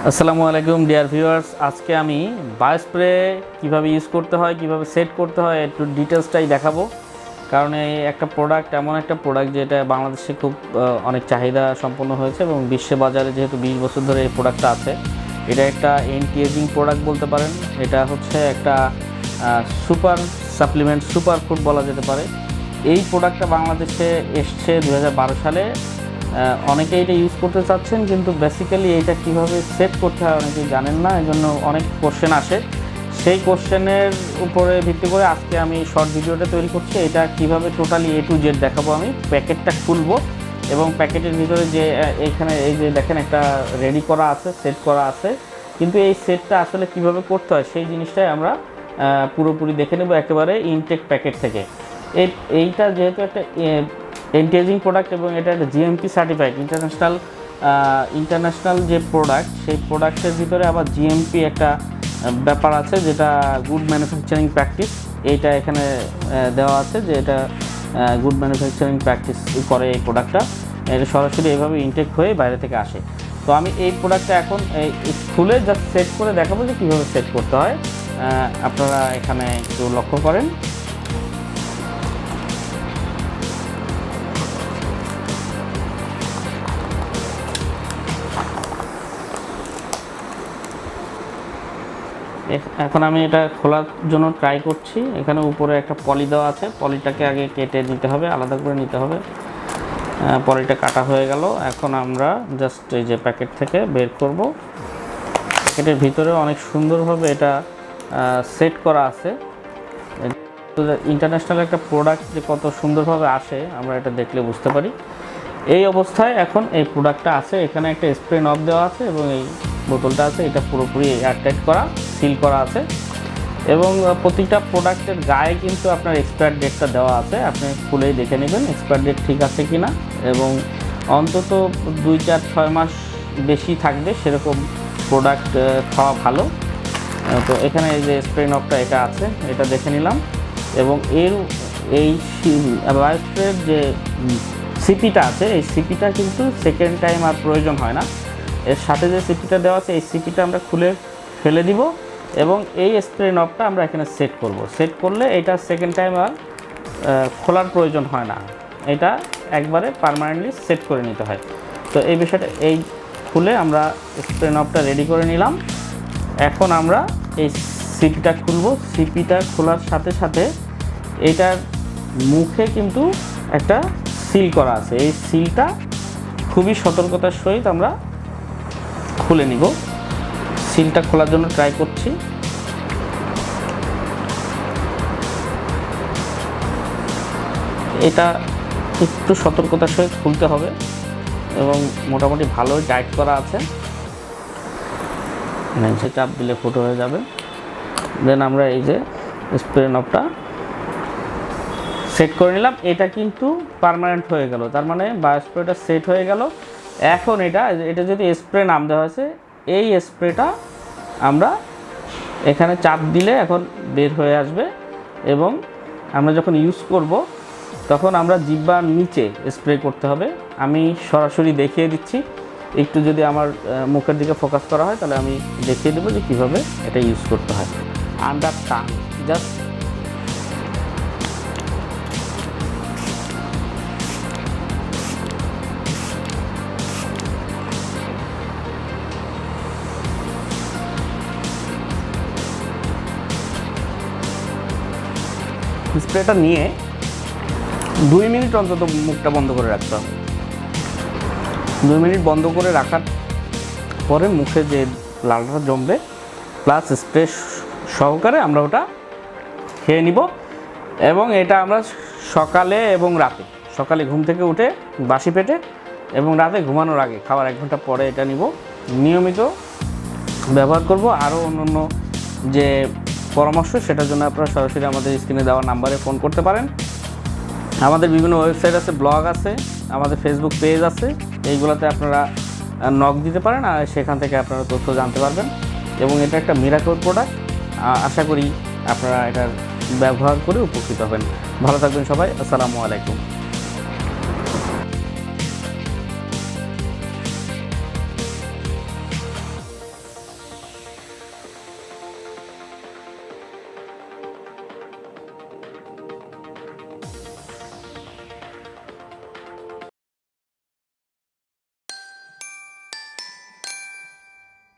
আসসালামু আলাইকুম dear viewers, আজকে আমি বায়োস্প্রে কিভাবে ইউজ করতে হয়, কিভাবে সেট করতে হয় একটু ডিটেলসটাই দেখাবো। কারণ এই একটা প্রোডাক্ট এমন একটা প্রোডাক্ট যেটা বাংলাদেশে খুব অনেক চাহিদা সম্পন্ন হয়েছে এবং বিশ্ব বাজারে যেহেতু 20 বছর ধরে এই প্রোডাক্টটা আছে, এটা একটা এন্টি এজিং প্রোডাক্ট বলতে পারেন। এটা হচ্ছে একটা সুপার সাপ্লিমেন্ট, সুপার ফুড বলা যেতে পারে। এই প্রোডাক্টটা বাংলাদেশে এসছে 2012 সালে। অনেকে এটা ইউজ করতে চাচ্ছেন, কিন্তু বেসিক্যালি এটা কীভাবে সেট করতে হয় অনেকেই জানেন না, এই জন্য অনেক কোশ্চেন আসে। সেই কোশ্চেনের উপরে ভিত্তি করে আজকে আমি শর্ট ভিডিওটা তৈরি করছি। এটা কীভাবে টোটালি A to Z দেখাবো। আমি প্যাকেটটা খুলবো এবং প্যাকেটের ভিতরে যে এইখানে এই যে দেখেন একটা রেডি করা আছে, সেট করা আছে, কিন্তু এই সেটটা আসলে কিভাবে করতে হয় সেই জিনিসটাই আমরা পুরোপুরি দেখে নেব একেবারে ইনটেক প্যাকেট থেকে। এইটা যেহেতু একটা এন্টি এজিং প্রোডাক্ট এবং এটা একটা জিএমপি সার্টিফাইড ইন্টারন্যাশনাল যে প্রোডাক্ট, সেই প্রোডাক্টের ভিতরে আবার জিএমপি একটা ব্যাপার আছে, যেটা গুড ম্যানুফ্যাকচারিং প্র্যাকটিস। এইটা এখানে দেওয়া আছে যে এটা গুড ম্যানুফ্যাকচারিং প্র্যাকটিস করে এই প্রোডাক্টটা। এটা সরাসরি এইভাবে ইনটেক হয়ে বাইরে থেকে আসে। তো আমি এই প্রোডাক্টটা এখন খুলে জাস্ট সেট করে দেখাবো যে কীভাবে সেট করতে হয়। আপনারা এখানে একটু লক্ষ্য করেন। এখন আমি এটা খোলার জন্য ট্রাই করছি। এখানে উপরে একটা পলি দেওয়া আছে, পলিটাকে আগে কেটে নিতে হবে, আলাদা করে নিতে হবে। পলিটা কাটা হয়ে গেল। এখন আমরা জাস্ট এই যে প্যাকেট থেকে বের করব। প্যাকেটের ভিতরে অনেক সুন্দরভাবে এটা সেট করা আছে। ইন্টারন্যাশনাল একটা প্রোডাক্ট যে কত সুন্দরভাবে আসে আমরা এটা দেখলে বুঝতে পারি। এই অবস্থায় এখন এই প্রোডাক্টটা আছে। এখানে একটা স্প্রে নব দেওয়া আছে এবং এই বোতলটা আছে, এটা পুরোপুরি এয়ারটাইট করা, সিল করা আছে। এবং প্রতিটা প্রোডাক্টের গায়ে কিন্তু আপনার এক্সপায়ার ডেটটা দেওয়া আছে, আপনি খুলেই দেখে নেবেন এক্সপায়ার ডেট ঠিক আছে কি না। এবং অন্তত 2, 4, 6 মাস বেশি থাকবে সেরকম প্রোডাক্ট খাওয়া ভালো। তো এখানে এই যে স্প্রে নবটা এটা আছে, এটা দেখে নিলাম। এবং এই বায়োস্প্রের যে সিপিটা আছে, এই সিপিটা কিন্তু সেকেন্ড টাইম আর প্রয়োজন হয় না। এর সাথে যে সিপিটা দেওয়া আছে, এই সিপিটা আমরা খুলে ফেলে দিব এবং এই স্প্রে নবটা আমরা এখানে সেট করব। সেট করলে এটা সেকেন্ড টাইম আর খোলার প্রয়োজন হয় না, এটা একবারে পার্মানেন্টলি সেট করে নিতে হয়। তো এই বিষয়টা এই খুলে আমরা স্প্রে নবটা রেডি করে নিলাম। এখন আমরা এই সিপিটা খুলব। সিপিটা খোলার সাথে সাথে এটার মুখে কিন্তু একটা সিল করা আছে। এই সিলটা খুবই সতর্কতার সহিত আমরা খুলে নিব। সিলটা খোলার জন্য ট্রাই করছি। এটা একটু সতর্কতার সহিত খুলতে হবে এবং মোটামুটি ভালোই টাইট করা আছে, যে চাপ দিলে ফুটো হয়ে যাবে। দেন আমরা এই যে স্প্রে নবটা সেট করে নিলাম। এটা কিন্তু পার্মানেন্ট হয়ে গেল, তার মানে বায়োস্প্রেটা সেট হয়ে গেল। এখন এটা যদি স্প্রে নাম দেওয়া হয়েছে, এই স্প্রেটা আমরা এখানে চাপ দিলে এখন বের হয়ে আসবে এবং আমরা যখন ইউজ করব তখন আমরা জিহ্বার নিচে স্প্রে করতে হবে। আমি সরাসরি দেখিয়ে দিচ্ছি, একটু যদি আমার মুখের দিকে ফোকাস করা হয় তাহলে আমি দেখিয়ে দেবো যে কীভাবে এটা ইউজ করতে হয়। আন্ডার টাং জাস্ট স্প্রেটা নিয়ে 2 মিনিট অন্তত মুখটা বন্ধ করে রাখতে হবে। 2 মিনিট বন্ধ করে রাখার পরে মুখে যে লালটা জমবে প্লাস স্প্রে সহকারে আমরা ওটা খেয়ে নিব। এবং এটা আমরা সকালে এবং রাতে, সকালে ঘুম থেকে উঠে বাসি পেটে এবং রাতে ঘুমানোর আগে খাওয়ার 1 ঘন্টা পরে এটা নিব। নিয়মিত ব্যবহার করব। আরও অন্য যে পরামর্শ, সেটার জন্য আপনারা সরাসরি আমাদের স্ক্রিনে দেওয়া নাম্বারে ফোন করতে পারেন। আমাদের বিভিন্ন ওয়েবসাইট আছে, ব্লগ আছে, আমাদের ফেসবুক পেজ আছে, এইগুলোতে আপনারা নক দিতে পারেন আর সেখান থেকে আপনারা তথ্য জানতে পারবেন। এবং এটা একটা মিরাকল প্রোডাক্ট, আশা করি আপনারা এটার ব্যবহার করে উপকৃত হবেন। ভালো থাকবেন সবাই। আসসালামু আলাইকুম।